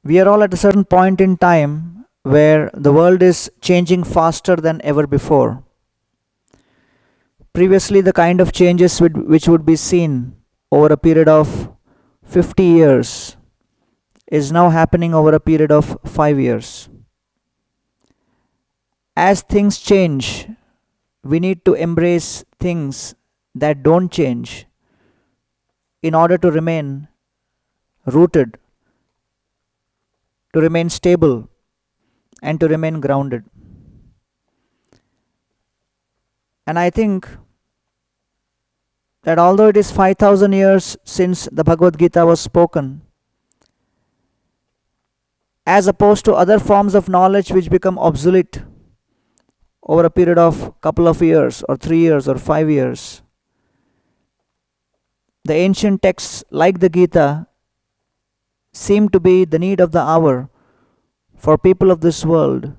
We are all at a certain point in time where the world is changing faster than ever before. Previously, the kind of changes which would be seen over a period of 50 years is now happening over a period of 5 years. As things change, we need to embrace things that don't change in order to remain rooted, to remain stable, and to remain grounded. And I think that although it is 5,000 years since the Bhagavad Gita was spoken, as opposed to other forms of knowledge which become obsolete over a period of couple of years or 3 years or 5 years, the ancient texts like the Gita seem to be the need of the hour for people of this world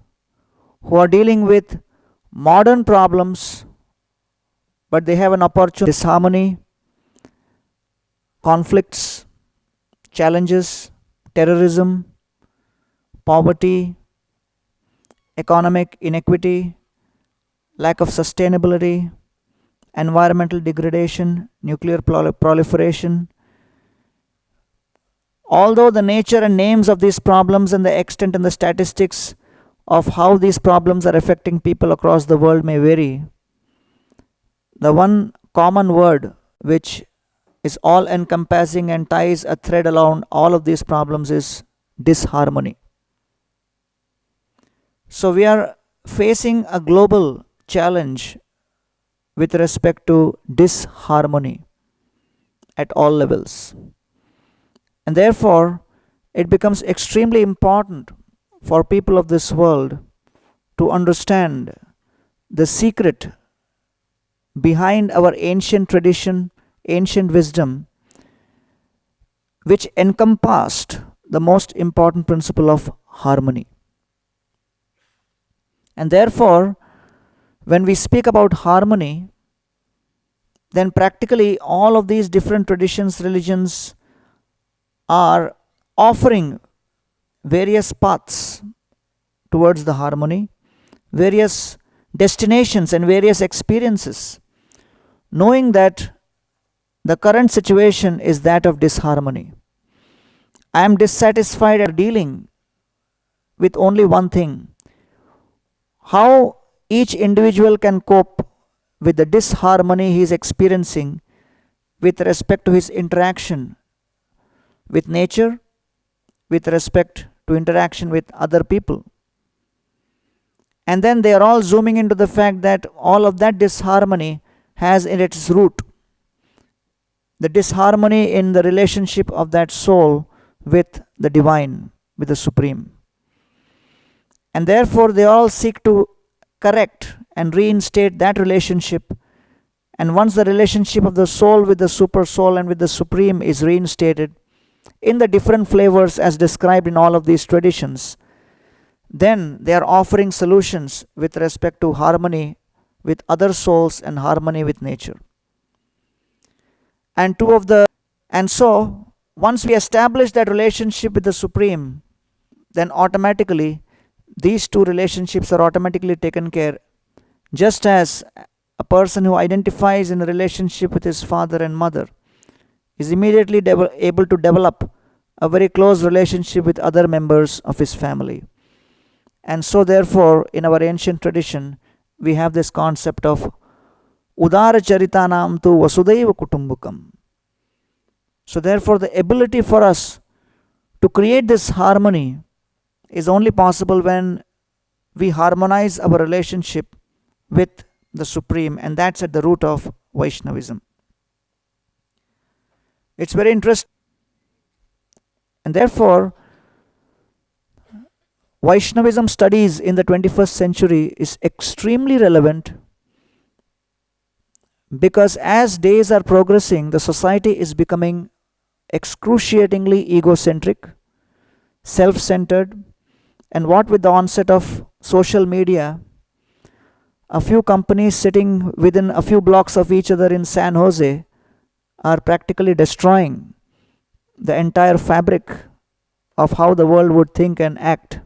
who are dealing with modern problems, but they have an opportunity disharmony, conflicts, challenges, terrorism, poverty, economic inequity, lack of sustainability, environmental degradation, nuclear proliferation. Although the nature and names of these problems and the extent and the statistics of how these problems are affecting people across the world may vary, the one common word which is all encompassing and ties a thread along all of these problems is disharmony. So we are facing a global challenge with respect to disharmony at all levels. And therefore, it becomes extremely important for people of this world to understand the secret behind our ancient tradition, ancient wisdom, which encompassed the most important principle of harmony. And therefore, when we speak about harmony, then practically all of these different traditions, religions are offering various paths towards the harmony, various destinations and various experiences, knowing that the current situation is that of disharmony. I am dissatisfied at dealing with only one thing: how each individual can cope with the disharmony he is experiencing with respect to his interaction with nature, with respect to interaction with other people. And then they are all zooming into the fact that all of that disharmony has in its root the disharmony in the relationship of that soul with the divine, with the supreme. And therefore they all seek to correct and reinstate that relationship. And once the relationship of the soul with the super soul and with the supreme is reinstated in the different flavors as described in all of these traditions, then they are offering solutions with respect to harmony with other souls and harmony with nature. And so once we establish that relationship with the supreme, then automatically these two relationships are automatically taken care. Just as a person who identifies in a relationship with his father and mother is immediately able to develop a very close relationship with other members of his family. And so therefore in our ancient tradition we have this concept of Udara Charitanam tu Vasudhaiva Kutumbakam. So therefore the ability for us to create this harmony is only possible when we harmonize our relationship with the Supreme, and that's at the root of Vaishnavism. It's very interesting. And therefore, Vaishnavism studies in the 21st century is extremely relevant, because as days are progressing, the society is becoming excruciatingly egocentric, self-centered, and what with the onset of social media, a few companies sitting within a few blocks of each other in San Jose are practically destroying the entire fabric of how the world would think and act.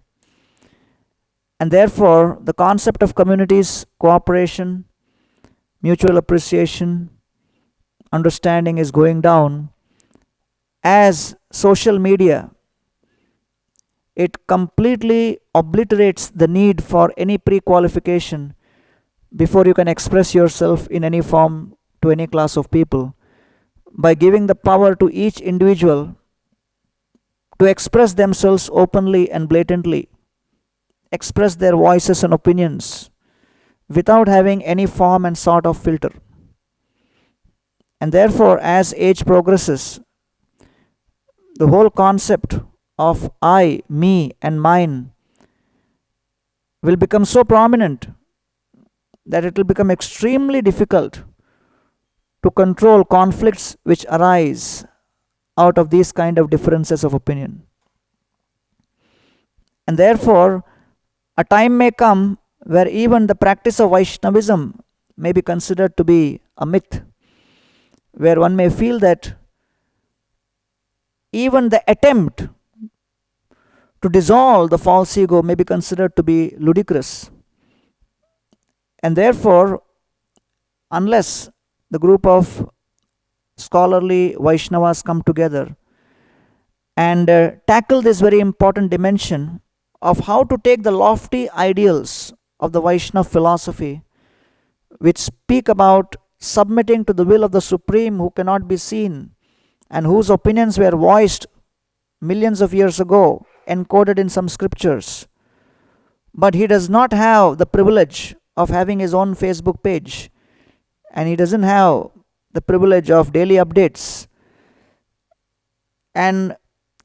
And therefore, the concept of communities, cooperation, mutual appreciation, understanding is going down as social media. It completely obliterates the need for any pre-qualification before you can express yourself in any form to any class of people, by giving the power to each individual to express themselves openly and blatantly, express their voices and opinions without having any form and sort of filter. And therefore, as age progresses, the whole concept of I, me, and mine will become so prominent that it will become extremely difficult to control conflicts which arise out of these kind of differences of opinion. And therefore, a time may come where even the practice of Vaishnavism may be considered to be a myth, where one may feel that even the attempt to dissolve the false ego may be considered to be ludicrous. And therefore, unless the group of scholarly Vaishnavas come together and tackle this very important dimension of how to take the lofty ideals of the Vaishnava philosophy, which speak about submitting to the will of the Supreme who cannot be seen and whose opinions were voiced millions of years ago, encoded in some scriptures. But he does not have the privilege of having his own Facebook page, and he doesn't have the privilege of daily updates. And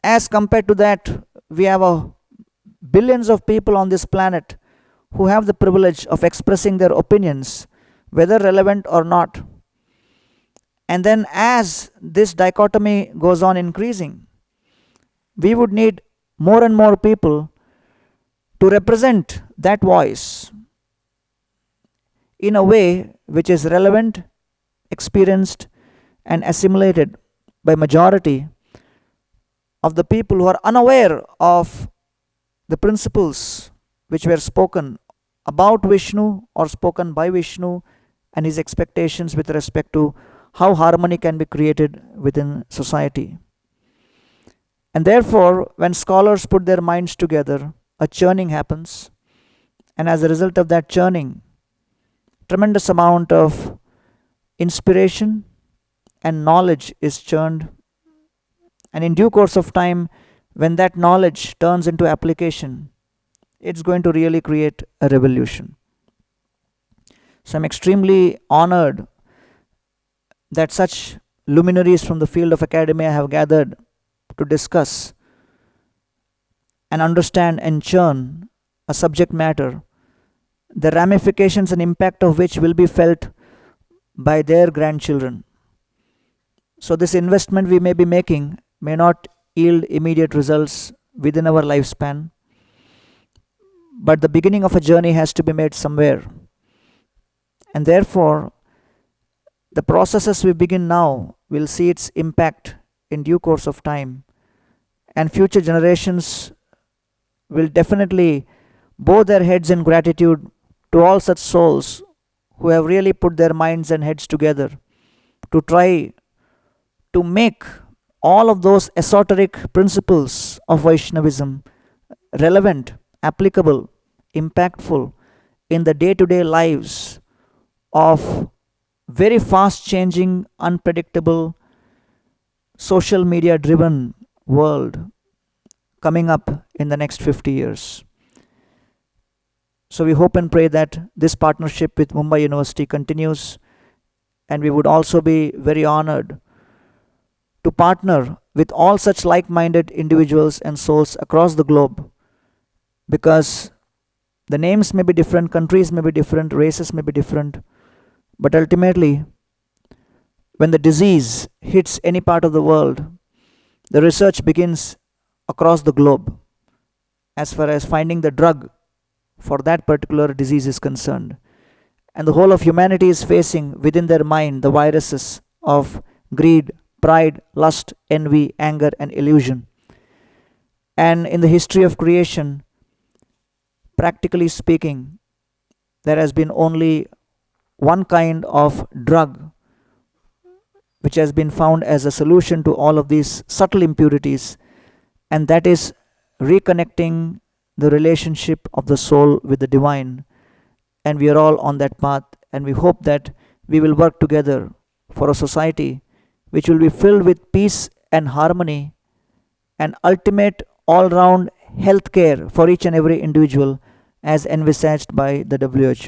as compared to that, we have billions of people on this planet who have the privilege of expressing their opinions, whether relevant or not. And then, as this dichotomy goes on increasing, we would need more and more people to represent that voice in a way which is relevant, experienced, and assimilated by majority of the people who are unaware of the principles which were spoken about Vishnu or spoken by Vishnu and his expectations with respect to how harmony can be created within society. And therefore, when scholars put their minds together, a churning happens, and as a result of that churning, tremendous amount of inspiration and knowledge is churned. And in due course of time, when that knowledge turns into application, it's going to really create a revolution. So I'm extremely honored that such luminaries from the field of academia have gathered to discuss and understand and churn a subject matter, the ramifications and impact of which will be felt by their grandchildren. So this investment we may be making may not yield immediate results within our lifespan, but the beginning of a journey has to be made somewhere. And therefore, the processes we begin now will see its impact in due course of time, and future generations will definitely bow their heads in gratitude to all such souls who have really put their minds and heads together to try to make all of those esoteric principles of Vaishnavism relevant, applicable, impactful in the day-to-day lives of very fast changing, unpredictable, social media driven world coming up in the next 50 years. So we hope and pray that this partnership with Mumbai University continues, and we would also be very honored to partner with all such like-minded individuals and souls across the globe, because the names may be different, countries may be different, races may be different, but ultimately, when the disease hits any part of the world, the research begins across the globe as far as finding the drug for that particular disease is concerned. And the whole of humanity is facing within their mind the viruses of greed, pride, lust, envy, anger, and illusion. And in the history of creation, practically speaking, there has been only one kind of drug which has been found as a solution to all of these subtle impurities, and that is reconnecting the relationship of the soul with the divine. And we are all on that path, and we hope that we will work together for a society which will be filled with peace and harmony and ultimate all round health care for each and every individual as envisaged by the WHO.